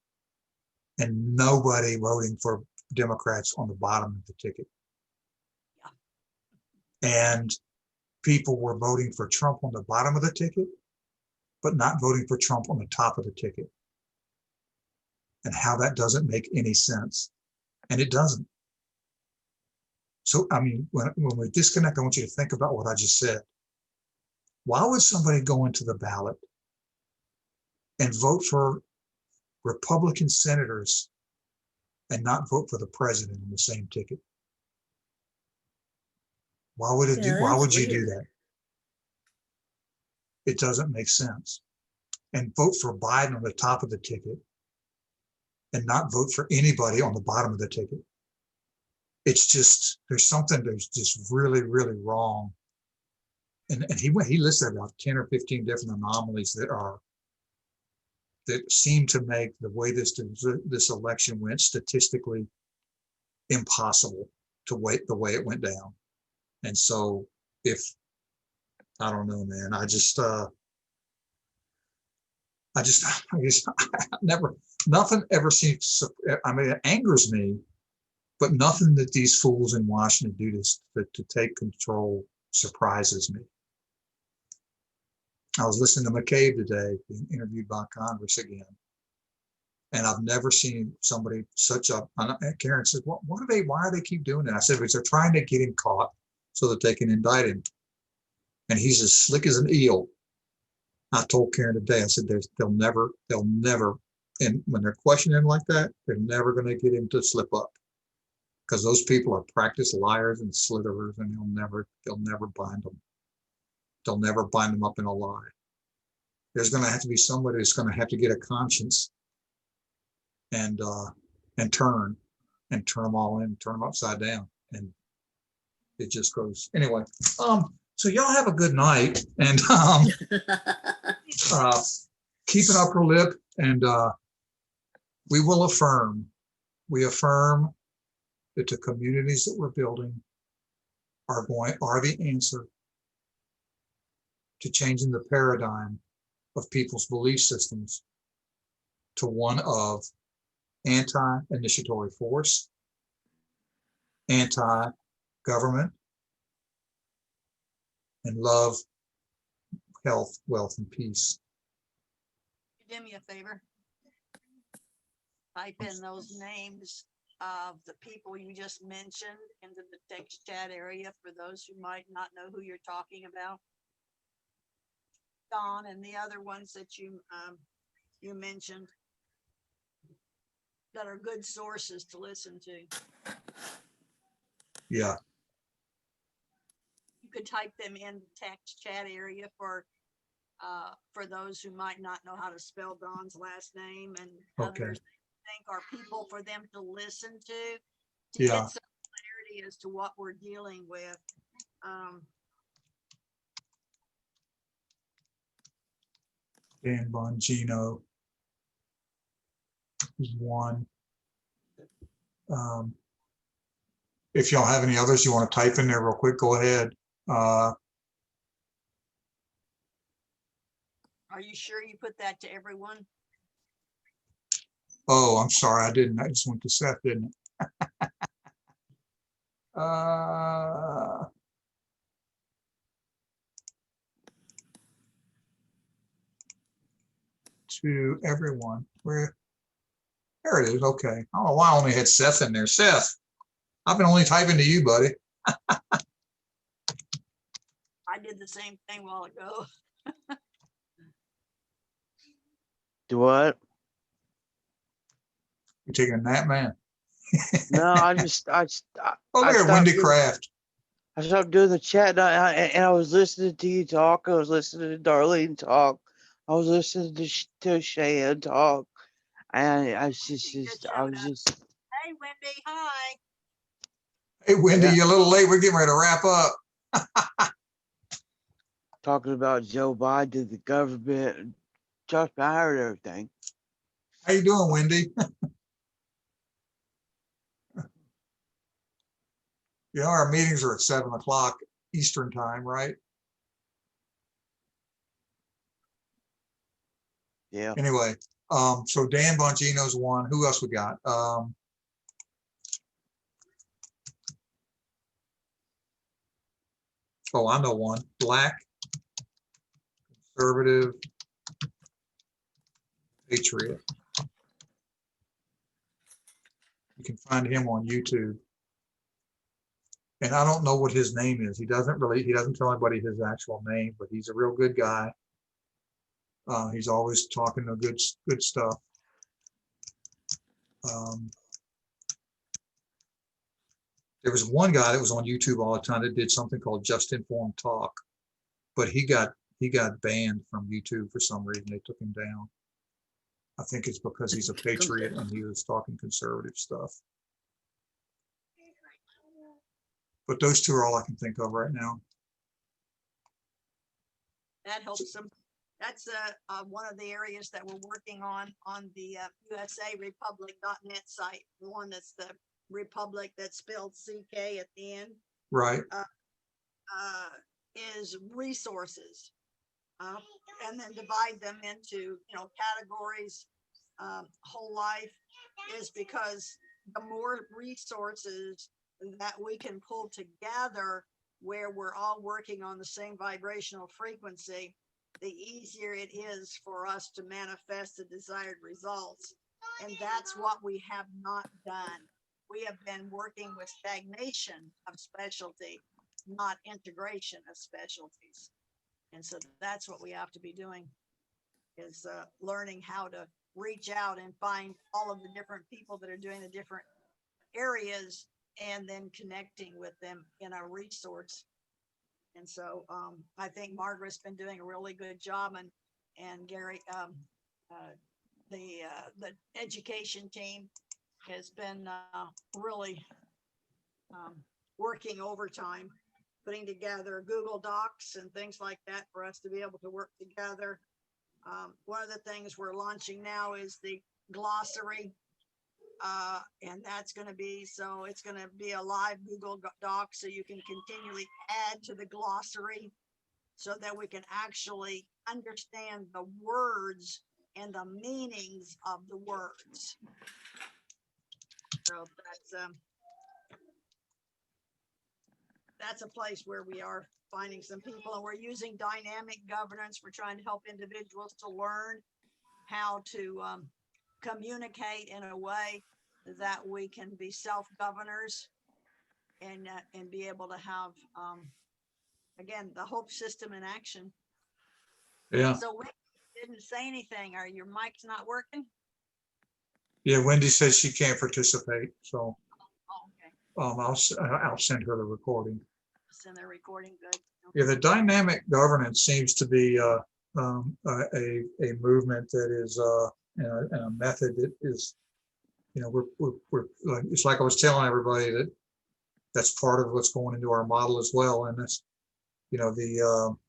and nobody voting for Democrats on the bottom of the ticket. Yeah. And people were voting for Trump on the bottom of the ticket, but not voting for Trump on the top of the ticket. And how that doesn't make any sense. And it doesn't. So, I mean, when we disconnect, I want you to think about what I just said. Why would somebody go into the ballot and vote for Republican senators and not vote for the president on the same ticket? Why would it why would you do that? It doesn't make sense. And vote for Biden on the top of the ticket and not vote for anybody on the bottom of the ticket. It's just, there's just really, really wrong. And he listed about 10 or 15 different anomalies that seem to make the way this election went statistically impossible to wait the way it went down. And so I don't know, man, I guess nothing ever seems, I mean, it angers me, but nothing that these fools in Washington do to take control surprises me. I was listening to McCabe today, being interviewed by Congress again. And I've never seen somebody Karen says, why do they keep doing that? I said, because they're trying to get him caught so that they can indict him. And he's as slick as an eel. I told Karen today, I said, they'll never, and when they're questioning him like that, they're never going to get him to slip up. Because those people are practiced liars and slitherers, and they'll never bind them. They'll never bind them up in a lie. There's going to have to be somebody that's going to have to get a conscience and turn them all in, turn them upside down, and it just goes anyway. So y'all have a good night, and keep an upper lip, and we will affirm. We affirm that the communities that we're building are the answer to changing the paradigm of people's belief systems to one of anti-initiatory force, anti-government, and love, health, wealth, and peace. Do me a favor. Type in those names of the people you just mentioned into the text chat area for those who might not know who you're talking about. Don and the other ones that you mentioned that are good sources to listen to. Yeah. You could type them in the text chat area for those who might not know how to spell Don's last name and others think are people for them to listen to get some clarity as to what we're dealing with. Dan Bongino is one. If y'all have any others you want to type in there real quick, go ahead. Are you sure you put that to everyone? Oh, I'm sorry, I didn't. I just went to Seth, didn't it? Uh, to everyone. Where? There it is. Okay. I don't know why I only had Seth in there. Seth, I've been only typing to you, buddy. I did the same thing a while ago. Do what? You taking a nap, man? No, Oh, look at Wendy Craft. I stopped doing the chat, and I was listening to you talk. I was listening to Darlene talk. I was listening to Sheyenne talk, and I was just Hey, Wendy, hi. Hey, Wendy, Yeah. you're a little late. We're getting ready to wrap up. talking about Joe Biden, the government. Trust me, I heard everything. How you doing, Wendy? You know, our meetings are at 7 o'clock Eastern time, right? Yeah. Anyway, so Dan Bongino's one. Who else we got? Oh, I know one. Black, conservative, patriot. You can find him on YouTube. And I don't know what his name is. He doesn't tell anybody his actual name, but he's a real good guy. He's always talking to good stuff. There was one guy that was on YouTube all the time that did something called Just Informed Talk, but he got banned from YouTube for some reason. They took him down. I think it's because he's a patriot and he was talking conservative stuff. But those two are all I can think of right now. That helps them. That's one of the areas that we're working on the usarepublic.net site, the one that's the Republic that's spelled CK at the end. Right. Is resources, and then divide them into categories. Whole life is because the more resources that we can pull together, where we're all working on the same vibrational frequency, the easier it is for us to manifest the desired results. And that's what we have not done. We have been working with stagnation of specialty, not integration of specialties. And so that's what we have to be doing, is learning how to reach out and find all of the different people that are doing the different areas, and then connecting with them in a resource. And so I think Margaret's been doing a really good job, and Gary, the education team has been really working overtime, putting together Google Docs and things like that for us to be able to work together. One of the things we're launching now is the glossary, and that's going to be, so it's going to be a live Google Doc, so you can continually add to the glossary so that we can actually understand the words and the meanings of the words. So that's a place where we are finding some people, and we're using dynamic governance. We're trying to help individuals to learn how to communicate in a way that we can be self-governors and be able to have again the hope system in action. Yeah. So Wendy didn't say anything. Are your mics not working? Yeah. Wendy says she can't participate, so Oh, okay. I'll send her the recording. Send the recording. Good. Yeah, the dynamic governance seems to be a movement that is and a method that is, we're like, it's like I was telling everybody that that's part of what's going into our model as well, and that's we'll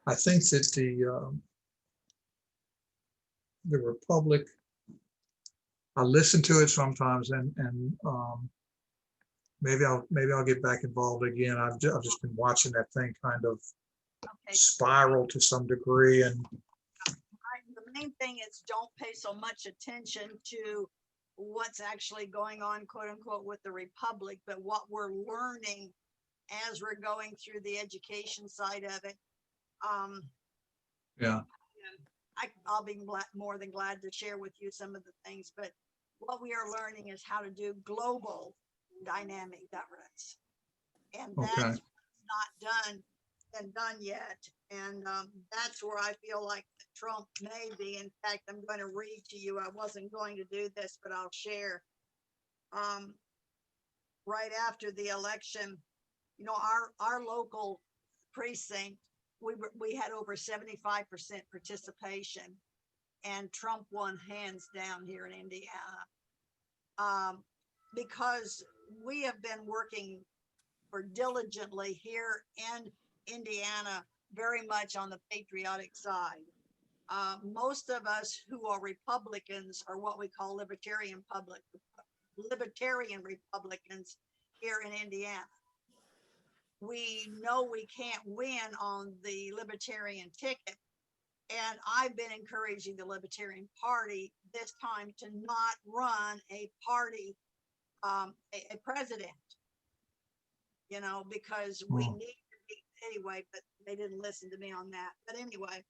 I think that the Republic, I listen to it sometimes, and maybe I'll get back involved again. I've just been watching that thing kind of Okay. spiral to some degree, and The main thing is don't pay so much attention to what's actually going on, quote unquote, with the Republic, but what we're learning as we're going through the education side of it. yeah, I'll be more than glad to share with you some of the things, but what we are learning is how to do global dynamic governance. And okay, that's not done yet. And that's where I feel like Trump may be. In fact, I'm going to read to you. I wasn't going to do this, but I'll share. Right after the election, you know, our local precinct, we had over 75% participation, and Trump won hands down here in Indiana. Because we have been working diligently here in Indiana, very much on the patriotic side. Most of us who are Republicans are what we call libertarian Republicans here in Indiana. We know we can't win on the libertarian ticket, and I've been encouraging the Libertarian Party this time to not run a party, a president, you know, because we need to be anyway, but they didn't listen to me on that. But anyway,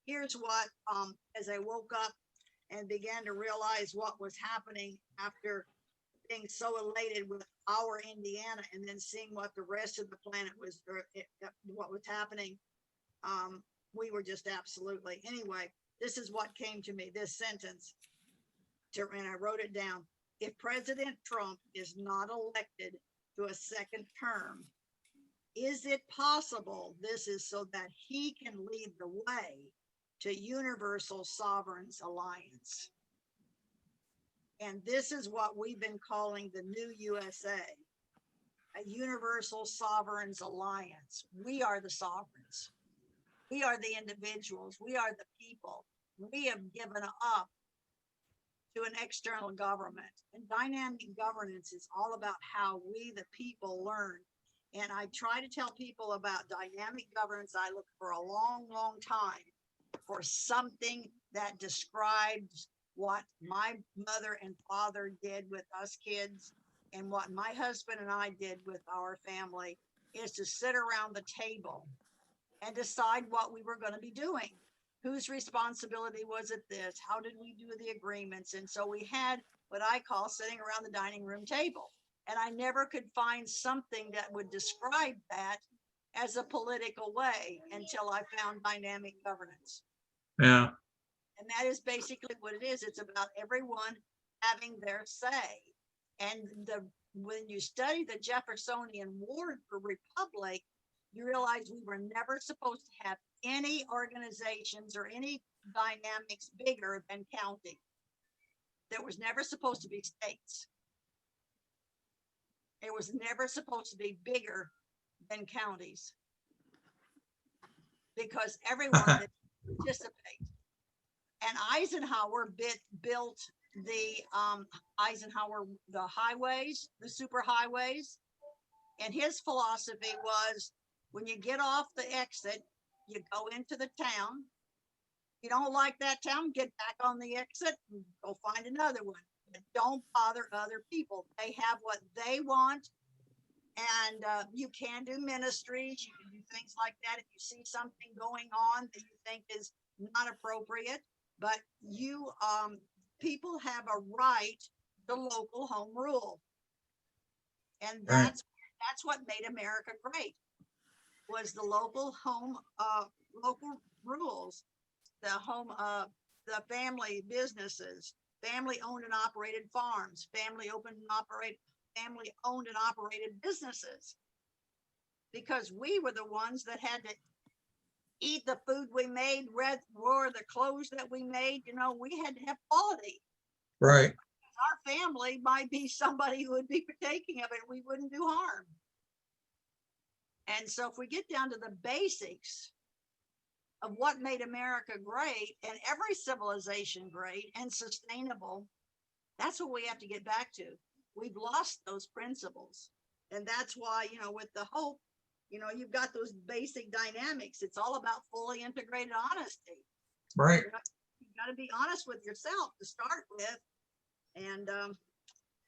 here's what, as I woke up and began to realize what was happening after being so elated with our Indiana and then seeing what the rest of the planet was, what was happening. We were just absolutely, anyway, this is what came to me, this sentence, and I wrote it down. If President Trump is not elected to a second term, is it possible this is so that he can lead the way to Universal Sovereigns Alliance? And this is what we've been calling the new USA, a Universal Sovereigns Alliance. We are the sovereigns. We are the individuals. We are the people. We have given up to an external government. And dynamic governance is all about how we, the people, learn. And I try to tell people about dynamic governance. I look for a long, long time for something that describes what my mother and father did with us kids and what my husband and I did with our family, is to sit around the table and decide what we were going to be doing. Whose responsibility was it this? How did we do the agreements? And so we had what I call sitting around the dining room table. And I never could find something that would describe that as a political way until I found dynamic governance. yeah, And that is basically what it is. It's about everyone having their say. And when you study the Jeffersonian War for Republic, you realize we were never supposed to have any organizations or any dynamics bigger than county. There was never supposed to be states. It was never supposed to be bigger than counties, because everyone did participate. And Eisenhower built the the highways, the super highways. And his philosophy was, when you get off the exit, you go into the town. You don't like that town, get back on the exit and go find another one. But don't bother other people. They have what they want. And you can do ministries, you can do things like that if you see something going on that you think is not appropriate. But you people have a right to local home rule. And that's what made America great, was the local home local rules, the family businesses, family owned and operated farms, family owned and operated businesses. Because we were the ones that had to eat the food we made, wear the clothes that we made. You know, we had to have quality. right, Our family might be somebody who would be partaking of it. We wouldn't do harm. And so if we get down to the basics of what made America great, and every civilization great and sustainable, that's what we have to get back to. We've lost those principles. And that's why, you know, with the hope, you know, you've got those basic dynamics. It's all about fully integrated honesty. Right. You got to be honest with yourself to start with. And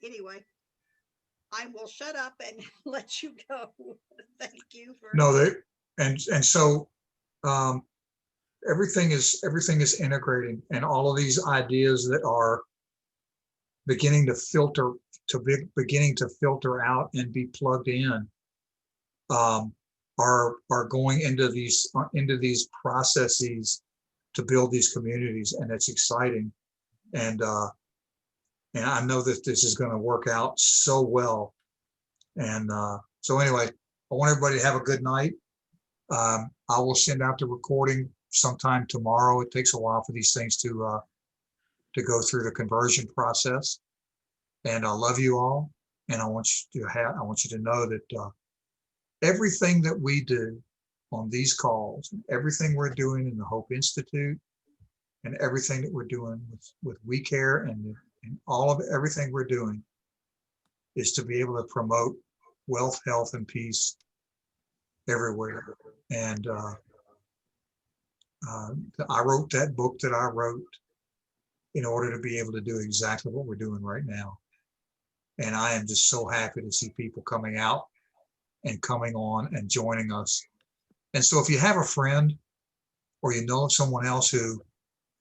anyway, I will shut up and let you go. Thank you for. No, and so everything is integrating, and all of these ideas that are beginning to filter out and be plugged in are going into these processes to build these communities, and it's exciting. And I know that this is going to work out so well. And so anyway, I want everybody to have a good night. I will send out the recording sometime tomorrow. It takes a while for these things to go through the conversion process. And I love you all. And I want you to know that everything that we do on these calls, everything we're doing in the Hope Institute, and everything that we're doing with We Care, and all of everything we're doing is to be able to promote wealth, health, and peace everywhere. And I wrote that book that I wrote in order to be able to do exactly what we're doing right now. And I am just so happy to see people coming out and coming on and joining us. And so if you have a friend or you know of someone else who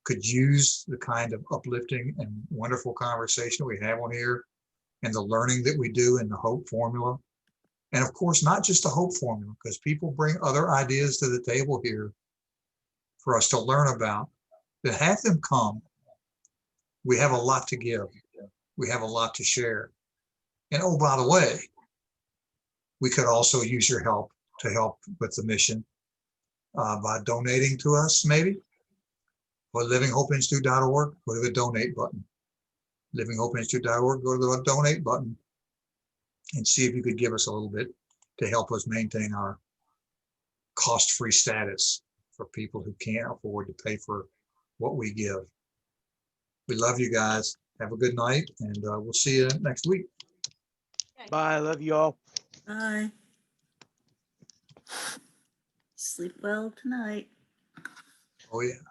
could use the kind of uplifting and wonderful conversation we have on here, and the learning that we do in the Hope Formula, and of course, not just the Hope Formula, because people bring other ideas to the table here for us to learn about, to have them come. We have a lot to give. We have a lot to share. And oh, by the way, we could also use your help to help with the mission by donating to us, maybe. Or livinghopeinstitute.org, go to the donate button. livinghopeinstitute.org, go to the donate button and see if you could give us a little bit to help us maintain our cost-free status for people who can't afford to pay for what we give. We love you guys. Have a good night, and we'll see you next week. Bye. I love you all. Bye. Sleep well tonight. Oh, yeah.